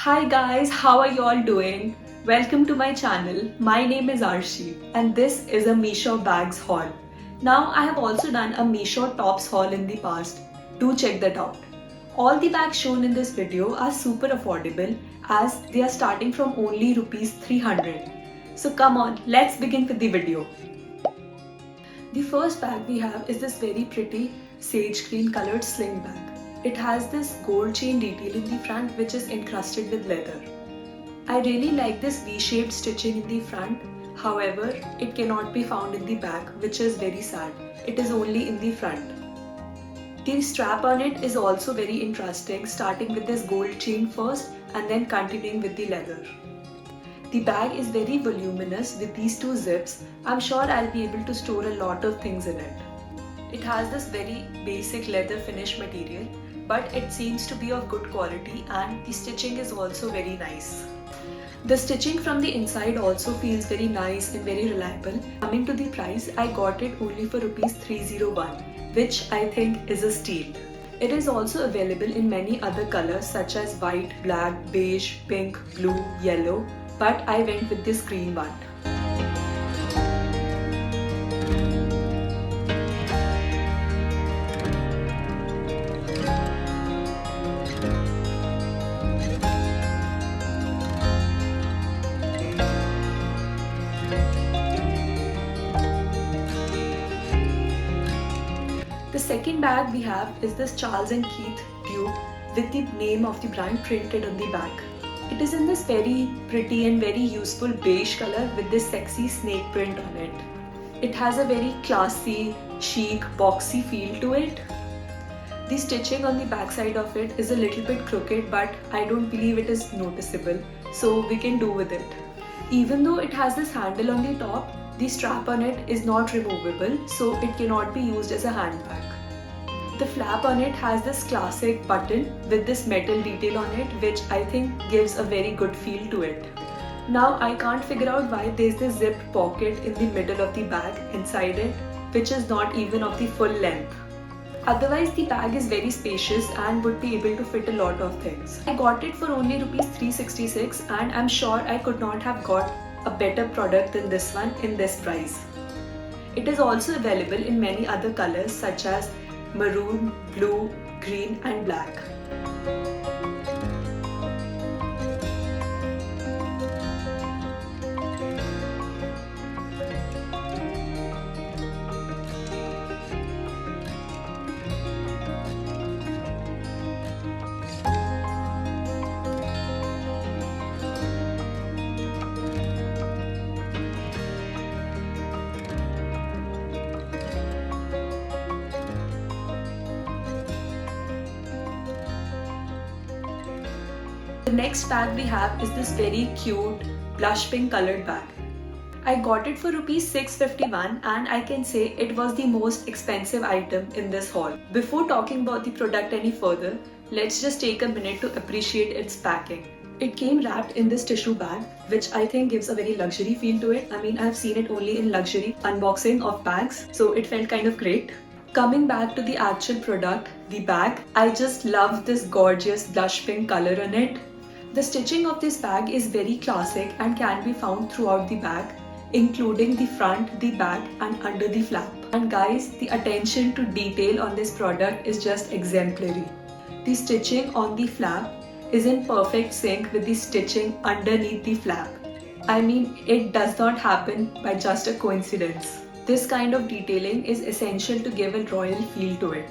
Hi guys, how are you all doing? Welcome to my channel. My name is Arshi and this is a Meesho bags haul. Now I have also done a Meesho tops haul in the past. Do check that out. All the bags shown in this video are super affordable as they are starting from only rupees 300. So come on, let's begin with the video. The first bag we have is this very pretty sage green colored sling bag. It has this gold chain detail in the front which is encrusted with leather. I really like this V-shaped stitching in the front. However, it cannot be found in the back, which is very sad. It is only in the front. The strap on it is also very interesting, starting with this gold chain first and then continuing with the leather. The bag is very voluminous with these two zips. I'm sure I'll be able to store a lot of things in it. It has this very basic leather finish material, but it seems to be of good quality and the stitching is also very nice. The stitching from the inside also feels very nice and very reliable. Coming to the price, I got it only for rupees 301, which I think is a steal. It is also available in many other colors such as white, black, beige, pink, blue, yellow, but I went with this green one. The second bag we have is this Charles & Keith tube with the name of the brand printed on the back. It is in this very pretty and very useful beige color with this sexy snake print on it. It has a very classy, chic, boxy feel to it. The stitching on the back side of it is a little bit crooked, but I don't believe it is noticeable, so we can do with it. Even though it has this handle on the top, the strap on it is not removable, so it cannot be used as a handbag. The flap on it has this classic button with this metal detail on it, which I think gives a very good feel to it. Now I can't figure out why there's this zipped pocket in the middle of the bag inside it, which is not even of the full length. Otherwise, the bag is very spacious and would be able to fit a lot of things. I got it for only rupees 366 and I'm sure I could not have got a better product than this one in this price. It is also available in many other colors such as maroon, blue, green and black. The next bag we have is this very cute blush pink colored bag. I got it for rupees 651 and I can say it was the most expensive item in this haul. Before talking about the product any further, let's just take a minute to appreciate its packing. It came wrapped in this tissue bag, which I think gives a very luxury feel to it. I mean, I've seen it only in luxury unboxing of bags, so it felt kind of great. Coming back to the actual product, the bag, I just love this gorgeous blush pink color on it. The stitching of this bag is very classic and can be found throughout the bag, including the front, the back and under the flap. And guys, the attention to detail on this product is just exemplary. The stitching on the flap is in perfect sync with the stitching underneath the flap. I mean, it does not happen by just a coincidence. This kind of detailing is essential to give a royal feel to it.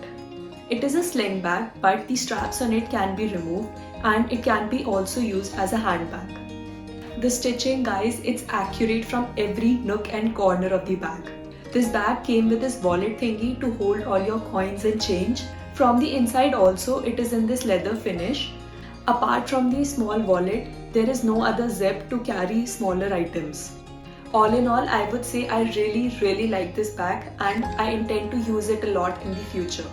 It is a sling bag, but the straps on it can be removed and it can be also used as a handbag. The stitching, guys, it's accurate from every nook and corner of the bag. This bag came with this wallet thingy to hold all your coins and change. From the inside also, it is in this leather finish. Apart from the small wallet, there is no other zip to carry smaller items. All in all, I would say I really like this bag and I intend to use it a lot in the future.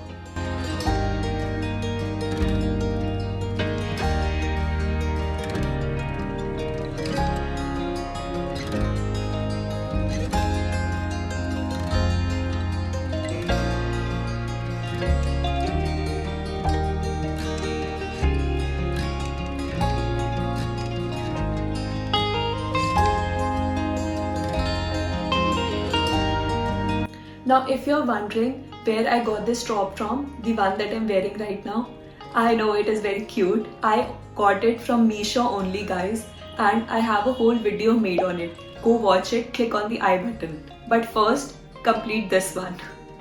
Now if you're wondering where I got this top from, the one that I'm wearing right now, I know it is very cute. I got it from Meesho only, guys, and I have a whole video made on it. Go watch it, click on the I button. But first, complete this one.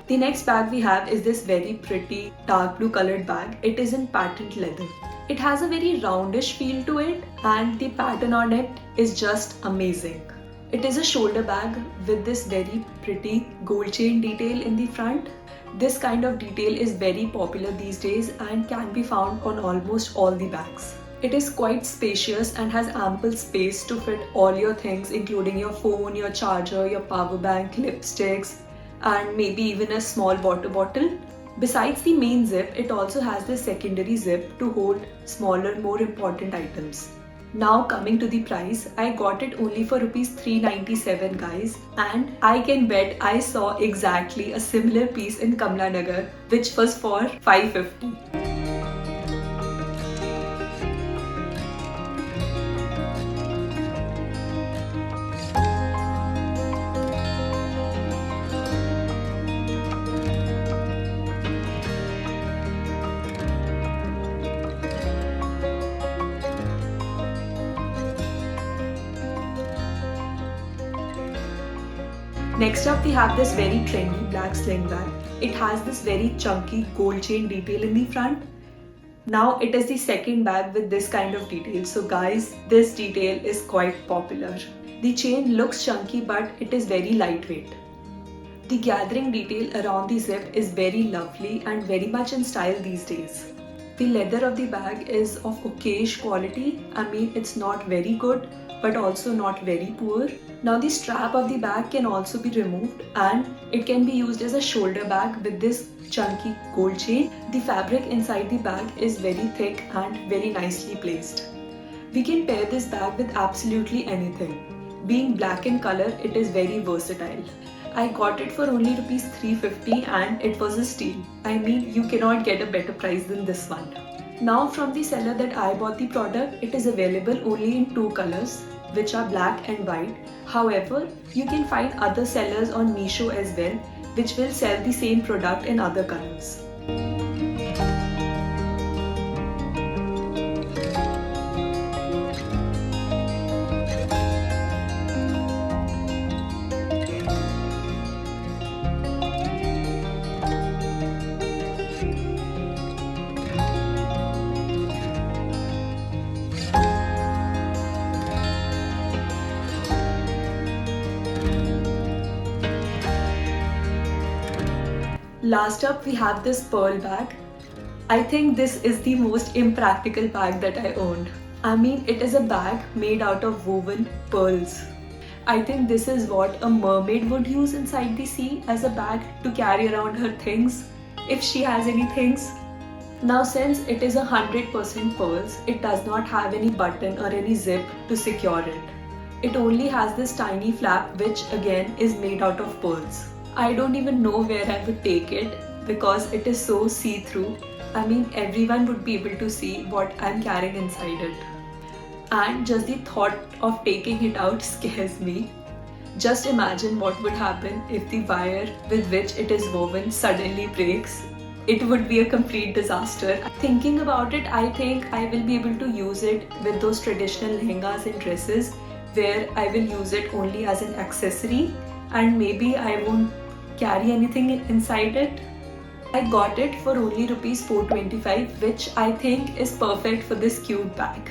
The next bag we have is this very pretty dark blue colored bag. It is in patent leather. It has a very roundish feel to it and the pattern on it is just amazing. It is a shoulder bag with this very pretty gold chain detail in the front. This kind of detail is very popular these days and can be found on almost all the bags. It is quite spacious and has ample space to fit all your things, including your phone, your charger, your power bank, lipsticks, and maybe even a small water bottle. Besides the main zip, it also has the secondary zip to hold smaller, more important items. Now coming to the price, I got it only for rupees 397, guys, and I can bet I saw exactly a similar piece in Kamla Nagar which was for 550. Next up we have this very trendy black sling bag. It has this very chunky gold chain detail in the front. Now it is the second bag with this kind of detail. So guys, this detail is quite popular. The chain looks chunky but it is very lightweight. The gathering detail around the zip is very lovely and very much in style these days. The leather of the bag is of okayish quality. I mean, it's not very good but also not very poor. Now the strap of the bag can also be removed and it can be used as a shoulder bag with this chunky gold chain. The fabric inside the bag is very thick and very nicely placed. We can pair this bag with absolutely anything. Being black in color, it is very versatile. I got it for only rupees 350 and it was a steal. I mean, you cannot get a better price than this one. Now from the seller that I bought the product, it is available only in two colors, which are black and white. However, you can find other sellers on Meesho as well, which will sell the same product in other colors. Last up we have this pearl bag. I think this is the most impractical bag that I owned. I mean, it is a bag made out of woven pearls. I think this is what a mermaid would use inside the sea as a bag to carry around her things, if she has any things. Now since it is 100% pearls, it does not have any button or any zip to secure it. It only has this tiny flap which again is made out of pearls. I don't even know where I would take it because it is so see-through. I mean, everyone would be able to see what I'm carrying inside it. And just the thought of taking it out scares me. Just imagine what would happen if the wire with which it is woven suddenly breaks. It would be a complete disaster. Thinking about it, I think I will be able to use it with those traditional lehengas and dresses where I will use it only as an accessory and maybe I won't carry anything inside it. I got it for only rupees 425, which I think is perfect for this cute bag.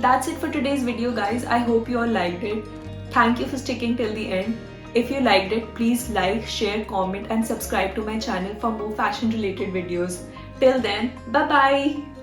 That's it for today's video, guys. I hope you all liked it. Thank you for sticking till the end. If you liked it, please like, share, comment and subscribe to my channel for more fashion related videos. Till then, bye bye.